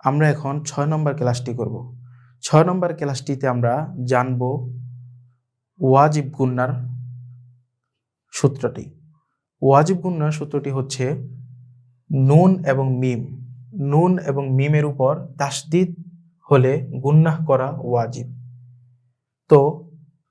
আমরা এখন ৬ নম্বর ক্লাসটি করব। ৬ নম্বর ক্লাসটিতে আমরা জানব ওয়াজিব গুন্নার সূত্রটি। ওয়াজিব গুন্নার সূত্রটি হচ্ছে নুন এবং মিম। নুন এবং মিমের উপর তাসদিদ হলে গুন্নাহ করা ওয়াজিব। তো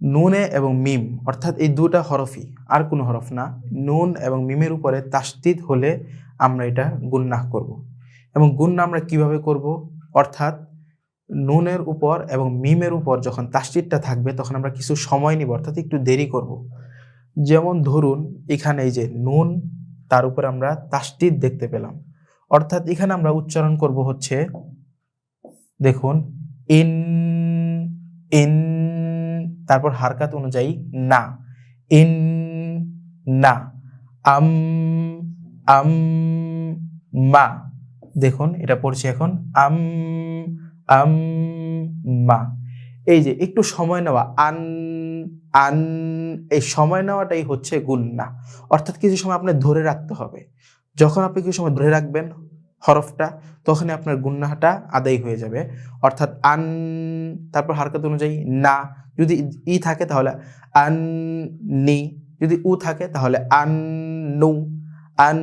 নুনে এবং মিম অর্থাৎ এই দুটা হরফই, আর কোনো হরফ না। নুন এবং মিমের উপরে তাসদিদ হলে আমরা এটা গুন্নাহ করব। এবং গুন্নাহ আমরা কিভাবে করব? অর্থাৎ নুনের উপর এবং মিমের উপর যখন তাসদিদটা থাকবে তখন আমরা কিছু সময় নিব, অর্থাৎ একটু দেরি করব। যেমন ধরুন এখানে এই যে নুন, তার উপরে আমরা তাসদিদ দেখতে পেলাম, অর্থাৎ এখানে আমরা উচ্চারণ করব হচ্ছে, দেখুন, ইন ইন, তারপর হারকাত অনুযায়ী না, ইন না। আম আম মা, দেখুন এটা পড়ছি এখন, আম আম মা। এই যে একটু সময় নেওয়া, আন আন, এই সময় নেওয়াটাই হচ্ছে গুন্না। অর্থাৎ কিছু সময় আপনি ধরে রাখতে হবে। যখন আপনি কিছু সময় ধরে রাখবেন হরফটা, তখনই আপনার গুন্নাহটা আদায় হয়ে যাবে। অর্থাৎ আন, তারপর হারকাত অনুযায়ী না, যদি ই থাকে তাহলে আন নি, যদি উ থাকে তাহলে আন নু, আন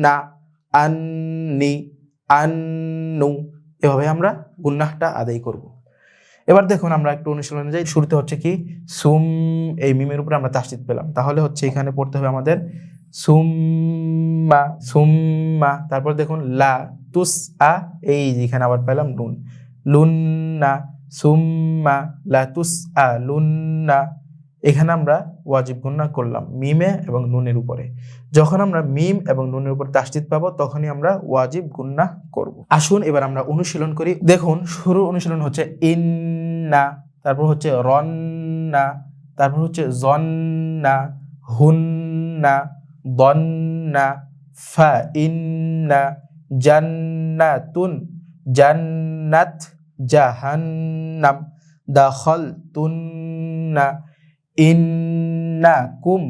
না, আন নি, আন নু। এভাবে আমরা গুন্নাহটা আদায় করব। এবার দেখুন আমরা একটু অনুশীলনে যাই। শুরুতে হচ্ছে কি সুম, এই মিমের উপরে আমরা তাসদিদ পেলাম, তাহলে হচ্ছে এখানে পড়তে হবে আমাদের সুম্মা সুম্মা। তারপর দেখুন লা তুস আ, এই যেখানে আবার পেলাম নুন, লুন্না সুম্মা লা তুস আ লুন্না। এখানে আমরা ওয়াজিব গুন্না করলাম মিমে এবং নুনের উপরে। যখন আমরা মিম এবং নুনের উপর তাসদিদ পাবো তখনই আমরা ওয়াজিব গুন্না করব। আসুন এবার আমরা অনুশীলন করি। দেখুন শুরু অনুশীলন হচ্ছে ইন্না, তারপর হচ্ছে রন্না, তারপর হচ্ছে জন্না, হুন্না, দন্না, ফা ইন্না, জান্নাতুন, জান্নাত, জাহান্নাম, দাখালতুন্না, ইন্নাকুম,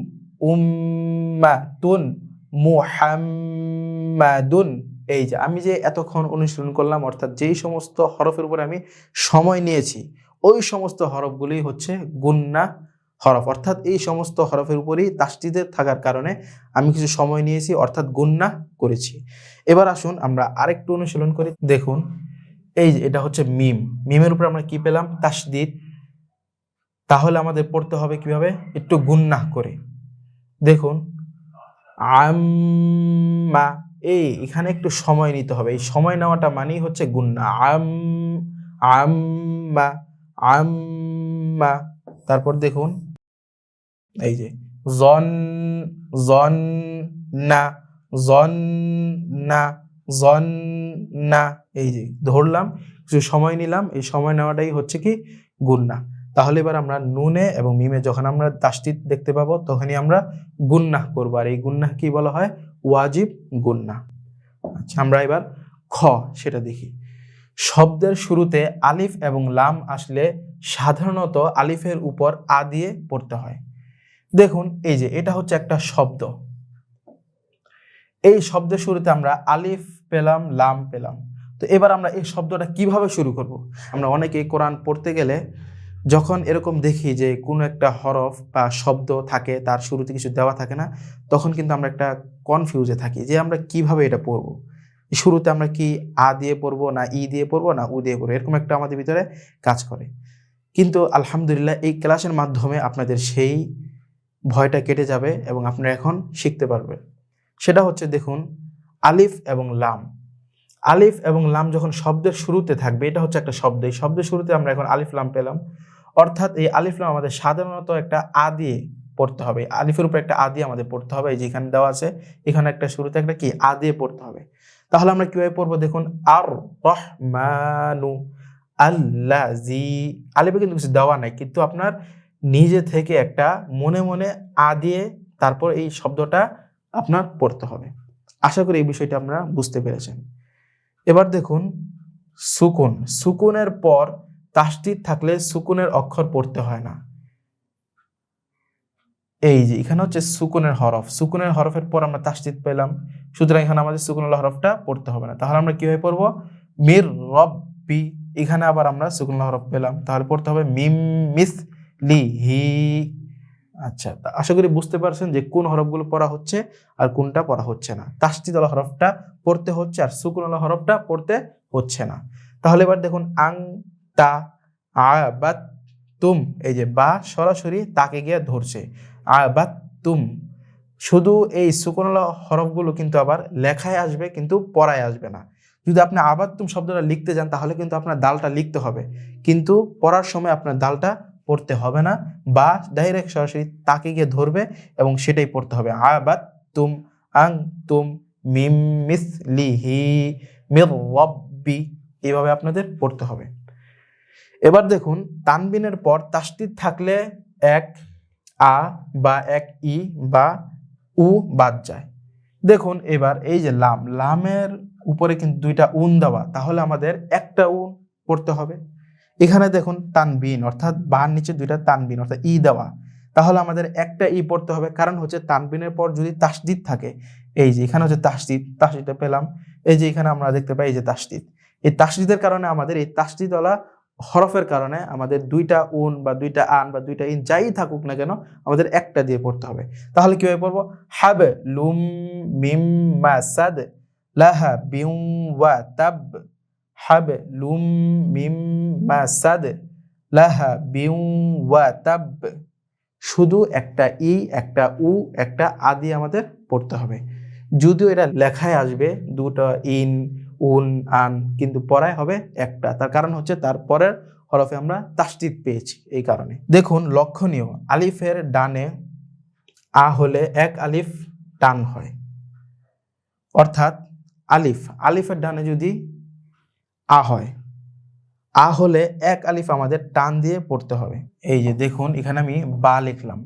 উম্মাতুন, মুহাম্মাদুন। এই যে আমি যে এতক্ষণ অনুশীলন করলাম, অর্থাৎ যেই সমস্ত হরফের উপরে আমি সময় নিয়েছি ওই সমস্ত হরফগুলি হচ্ছে গুন্না হরফ। অর্থাৎ এই সমস্ত হরফের উপরেই তাসদিদের থাকার কারণে আমি কিছু সময় নিয়েছি, অর্থাৎ গুন্না করেছি। এবার আসুন আমরা আরেকটু অনুশীলন করি। দেখুন এই যে এটা হচ্ছে মিম, মিমের উপর আমরা কি পেলাম? তাসদিদ। তাহলে আমাদের পড়তে হবে কিভাবে? একটু গুন্নাহ করে। দেখুন আম্মা, এই এখানে একটু সময় নিতে হবে। এই সময় নেওয়াটা মানেই হচ্ছে গুন্না। আম আম্মা আম্মা। তারপর দেখুন এই যে জন জন না, জন না, জন না। এই যে ধরলাম, কিছু সময় নিলাম, এই সময় নেওয়াটাই হচ্ছে কি গুন্না। তাহলে এবার আমরা নুনে এবং মিমে যখন আমরা তাসদিদ দেখতে পাবো তখনই আমরা গুন্নাহ করবো। আর এই গুন্নাহ কি বলা হয়? ওয়াজিব গুন্নাহ। আচ্ছা আমরা এবার খ সেটা দেখি। শব্দের শুরুতে আলিফ এবং লাম আসলে সাধারণত আলিফের উপর আ দিয়ে পড়তে হয়। দেখুন এই যে এটা হচ্ছে একটা শব্দ, এই শব্দের শুরুতে আমরা আলিফ পেলাম, লাম পেলাম। তো এবার আমরা এই শব্দটা কিভাবে শুরু করব? আমরা অনেকেই কোরআন পড়তে গেলে যখন এরকম দেখি যে কোনো একটা হরফ বা শব্দ থাকে তার শুরুতে কিছু দেওয়া থাকে না, তখন কিন্তু আমরা একটা কনফিউজে থাকি যে আমরা কিভাবে এটা পড়বো। শুরুতে আমরা কি আ দিয়ে পড়বো, না ই দিয়ে পড়বো, না উ দিয়ে পড়বো, এরকম একটা আমাদের ভিতরে কাজ করে। কিন্তু আলহামদুলিল্লাহ এই ক্লাসের মাধ্যমে আপনাদের সেই ভয়টা কেটে যাবে এবং আপনারা এখন শিখতে পারবেন। সেটা হচ্ছে দেখুন আলিফ এবং লাম। আলিফ এবং লাম যখন শব্দের শুরুতে থাকবে, এটা হচ্ছে একটা শব্দ, এই শব্দের শুরুতে আমরা এখন আলিফ লাম পেলাম। অর্থাৎ এই আলিফ লাম আমাদের সাধারণত একটা আ দিয়ে পড়তে হবে। আলিফের উপর একটা আ দিয়ে আমাদের পড়তে হবে। এই যেখানে দেওয়া আছে এখানে একটা শুরুতে একটা কি আ দিয়ে পড়তে হবে। তাহলে আমরা কিভাবে পড়বো? দেখুন আর রহমানু, আল্লাজি, আলিফে কিন্তু কিছু দেওয়া নাই, কিন্তু আপনার নিজে থেকে একটা মনে মনে আ দিয়ে তারপর এই শব্দটা আপনার পড়তে হবে। আশা করি এই বিষয়টা আপনারা বুঝতে পেরেছেন। এবার দেখুন সুকুন, সুকুনের পর তাসদিদ থাকলে সুকুনের অক্ষর পড়তে হয় না। এই যে এখানে হচ্ছে সুকুনের হরফ, সুকুনের হরফের পর আমরা তাসদিদ পেলাম, সুতরাং এখানে আমাদের সুকুনের হরফটা পড়তে হবে না। তাহলে আমরা কিভাবে পড়বো? মির রব্বি, এখানে আবার আমরা সুকুন হরফ পেলাম, তাহলে পড়তে হবে মিম মিসলিহি। আচ্ছা, আশা করি বুঝতে পারছেন যে কোন হরফগুলো পড়া হচ্ছে আর কোনটা পড়া হচ্ছে না। তাসদিদ ওয়ালা হরফটা পড়তে হচ্ছে আর সুকুন ওয়ালা হরফটা পড়তে হচ্ছে না। তাহলে এবার দেখুন আং তা আবাত তুম, এই যে বা সরাসরি তাকে গিয়ে ধরছে, আবাত তুম। শুধু এই সুকুন ওয়ালা হরফগুলো কিন্তু আবার লেখায় আসবে কিন্তু পড়ায় আসবে না। যদি আপনি আবাত তুম শব্দটা লিখতে যান তাহলে কিন্তু আপনার দালটা লিখতে হবে, কিন্তু পড়ার সময় আপনার দালটা পড়তে হবে না, বা ডাইরেক্ট সরাসরি তাকে গিয়ে ধরবে এবং সেটাই পড়তে হবে। আবাত তুম আং তুম মিম মিসলিহি মির রব্বি, এইভাবে আপনাদের পড়তে হবে। এবার দেখুন তানবিনের পর তাসদিদ থাকলে এক আ বা এক ই বা উ বাদ যায়। দেখুন এবার এই যে লাম, লামের উপরে কিন্তু দুইটা উন দেওয়া, তাহলে আমাদের একটা উন পড়তে হবে। এখানে দেখুন তানবিন অর্থাৎ বার নিচে দুইটা তানবিন অর্থাৎ ই দেওয়া, তাহলে আমাদের একটা ই পড়তে হবে, কারণ হচ্ছে তানবিনের পর যদি তাসদিদ থাকে, এই যে এখানে হচ্ছে তাসদিদ, তাসদিদটা পেলাম, এই যে এখানে আমরা দেখতে পাই এই যে তাসদিদ, এই তাসদিদের কারণে আমাদের এই তাসদিদওয়ালা হরফের কারণে আমাদের দুইটা উন বা দুইটা আন বা দুইটা ইন যাই থাকুক না কেন আমাদের একটা দিয়ে পড়তে হবে। তাহলে কিভাবে পড়বো? হাব লুম মিম মাসাদ লাহা বিউ ওয়া তাব, হাব লুম মিম মাসাদ লাহা বিউ ওয়া তাব। শুধু একটা ই একটা উ একটা আদি আমাদের পড়তে হবে, যদিও এটা লেখায় আসবে দুটো ইন উন আন, কিন্তু পড়ায় হবে একটা, তার কারণ হচ্ছে তার পরের হরফে আমরা তাসদিদ পেয়েছি এই কারণে। দেখুন লক্ষণীয়, আলিফের ডানে আ হলে এক আলিফ টান হয়, অর্থাৎ আলিফের ডানে যদি আ হয়, আ হলে এক আলিফ আমাদের টান দিয়ে পড়তে হবে। এই যে দেখুন এখানে আমি বা লিখলাম,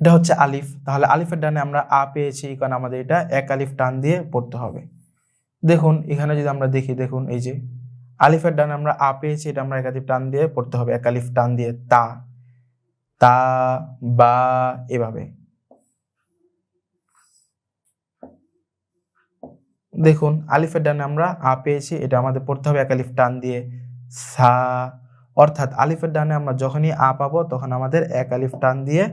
এটা হচ্ছে আলিফ, তাহলে আলিফের ডানে আমরা আ পেয়েছি, কারণ আমাদের এটা এক আলিফ টান দিয়ে পড়তে হবে। দেখুন এখানে যদি আমরা দেখি, দেখুন এই যে আলিফের ডানে আমরা আ পেয়েছি, এটা আমরা এক আলিফ টান দিয়ে পড়তে হবে, এক আলিফ টান দিয়ে তা তা বা, এভাবে। দেখুন আলিফের ডানে আমরা আ পেয়েছি, এটা আমাদের পড়তে হবে এক আলিফ টান দিয়ে সা, অর্থাৎ আলিফের ডানে আমরা যখনই আ পাবো তখন আমাদের এক আলিফ টান দিয়ে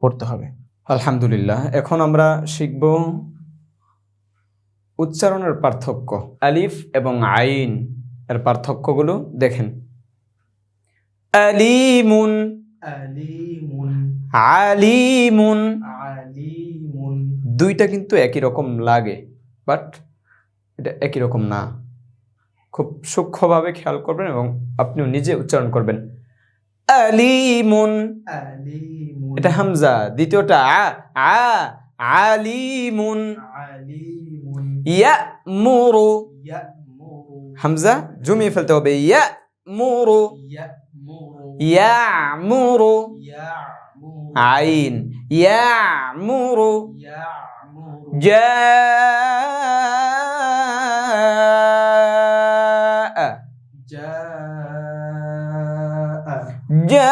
পড়তে হবে। আলহামদুলিল্লাহ, এখন আমরা শিখব উচ্চারণের পার্থক্য। আলিফ এবং আইন এর পার্থক্যগুলো দেখেন। আলিমুন, আলিমুন, আলিমুন, আলিমুন, দুইটা কিন্তু একই রকম লাগে, বাট এটা একই রকম না। খুব সূক্ষ্মভাবে খেয়াল করবেন এবং আপনিও নিজে উচ্চারণ করবেন। আলিমুন, আলিমুন, এটা হামজা, দ্বিতীয়টা আ আ আলিমুন। আলিমুন, ইয়ামুরু, ইয়ামুরু, হামজা জমিয়ে ফেলতে হবে, ইয়ামুরু, ইয়ামুরু, ইয়ামুরু, ইয়ামুরু, আইন ইয়ামুরু, ইয়ামুরু, জাআ, জাআ, জাআ,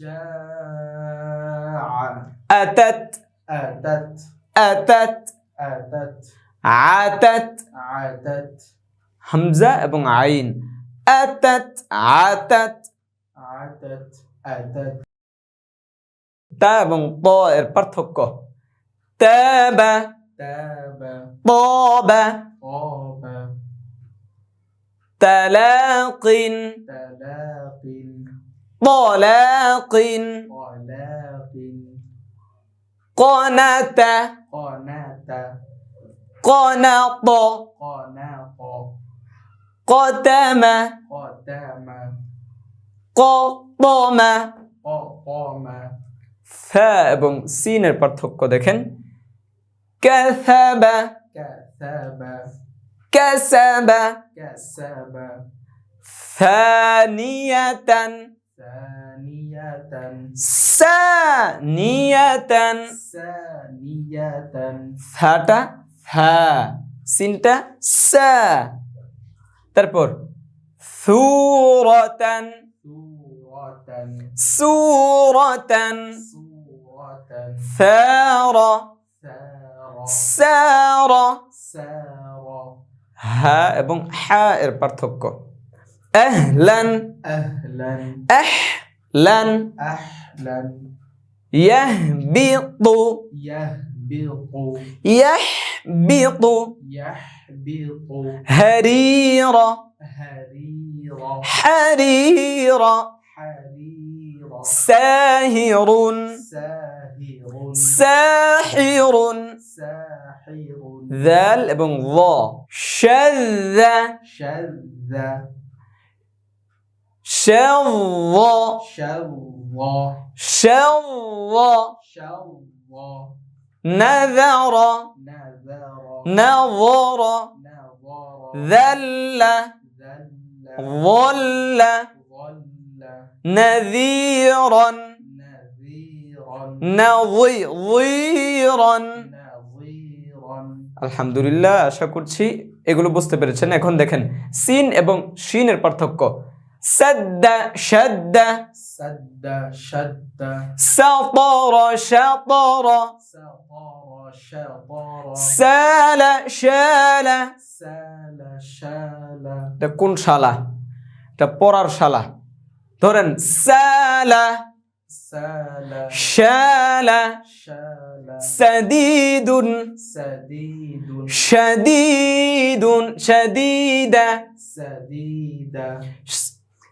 জাআ, আতাত, আতাত, আতাত, আতাত, আতাত, আতাত, হামজা এবং আইন, আতাত, আতাত। আতাত, আতাত। তা এবং ত এর পার্থক্য। তাবা, তাবা, তাবা, তাবা, তালাকিন, তালাকিন, তালাকিন, তালাকিন, قناتا، قناتا، قناط، قناط، قدم، قدم، قطم। قطم। ফা এবং সিনের পার্থক্য দেখেন। Cassava, كسب، cassava, كسب، সানিয়াতান, ثانية، সানিয়াতান। ثانية، ফাটা ফা, সিনটা সা। তারপর সুরাতান, سورة، সুরাতান, سورة، সারা, سار، সারা سار হা এবং হা এর পার্থক্য আহলান أهلا আহলান أهلا ইয়াহবিতু يهبط ইয়াহবিতু يحبط হারিরা هريرا হারিরা حريرا সাহিরুন ساهر সাহিরুন ساحر দাল এবং ল শাযযা شذ শাযযা شظ শাযযا شظ নাযারা نذر নাযারা نظر যাল্লা ذل ظل ظل نذيرا نذيرا نظيرا نظيرا আলহামদুলিল্লাহ আশা করছি এগুলো বুঝতে পেরেছেন এখন দেখেন সিন এবং শিনের পার্থক্য সাদ্দা শাদ্দা سد شد সাতারা শাতারা سطر شطر সালা শালা سال شال এটা কোন শালা এটা পড়ার শালা ধরেন সালা سال শালা شال সাদিদুন سديد শাদীদুন শাদীদা سديد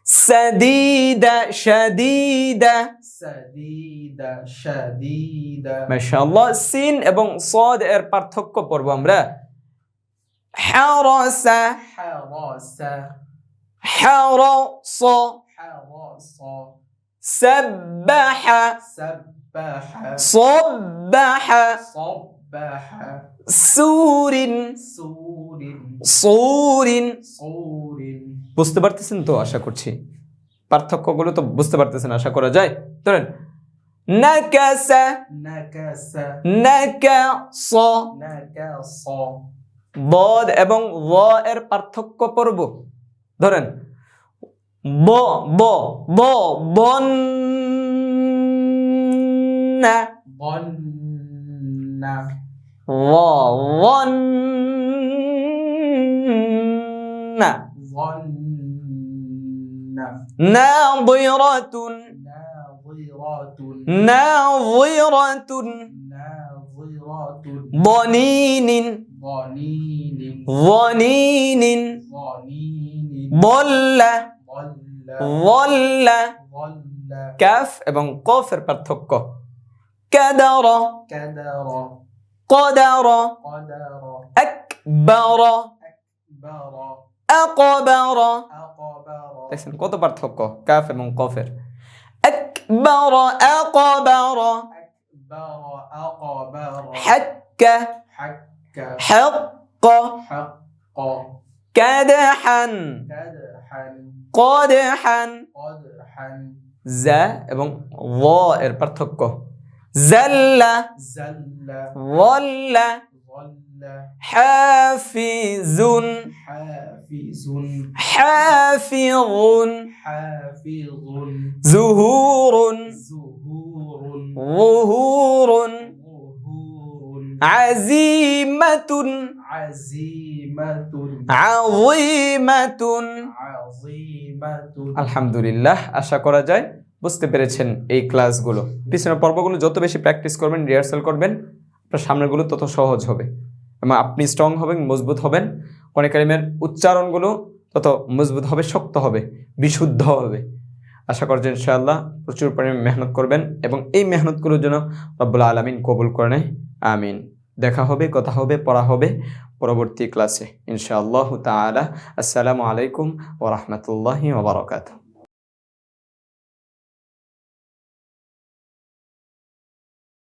শাদীদা শাদীদা سديد شديد মাশাআল্লাহ সিন এবং সাদ এর পার্থক্য পড়ব আমরা হারাসা حرس حرص حرس سبح سبح صبح صبح سور سور صور صور বুঝতে পারতেছেন তো আশা করছি পার্থক্যগুলো তো বুঝতে পারতেছেন আশা করা যায় ধরেন নাকাসা نكس নাকাস نكص বদ এবং ল এর পার্থক্য পড়ব ধরেন ব ব ব বন্না ظن ল ওয়ান্না ظن নাযিরাতুন ناظرة নাযিরাতুন ناظرة ضنين ظنين ظنين ظنين ضل ظل ضل ظل কাফ এবং কফের পার্থক্য কাদার كدر قدر قدر আকবার أكبر আকবার أقبر দেখছেন কত পার্থক্য কাফ এবং কফের আকবার আকবার أكبر أقبر حك حك حق حق كدحا كدحا قدحا قدحا জা এবং ল এর পার্থক্য জাল্লা زل ظل ظل حافظun حافز حافظ حافظ زهور زهور ظهور ظهور عزيمة عزيمة عظيمة عظيمة আলহামদুলিল্লাহ আশা করা যায় বুঝতে পেরেছেন এই ক্লাসগুলো পিছনের পর্বগুলো যত বেশি প্র্যাকটিস করবেন রিহার্সাল করবেন আপনার সামনেগুলো তত সহজ হবে এবং আপনি স্ট্রং হবেন মজবুত হবেন কোরআন কারীমের উচ্চারণগুলো তত মজবুত হবে শক্ত হবে বিশুদ্ধ হবে আশা করছি ইনশাআল্লাহ প্রচুর পরিমাণে মেহনত করবেন এবং এই মেহনতগুলোর জন্য রব্বুল আলামিন কবুল করে নেয় আমিন দেখা হবে কথা হবে পড়া হবে পরবর্তী ক্লাসে ইনশাআল্লাহ তাআলা আসসালামু আলাইকুম ওয়া রাহমাতুল্লাহি ওয়া বারাকাতুহু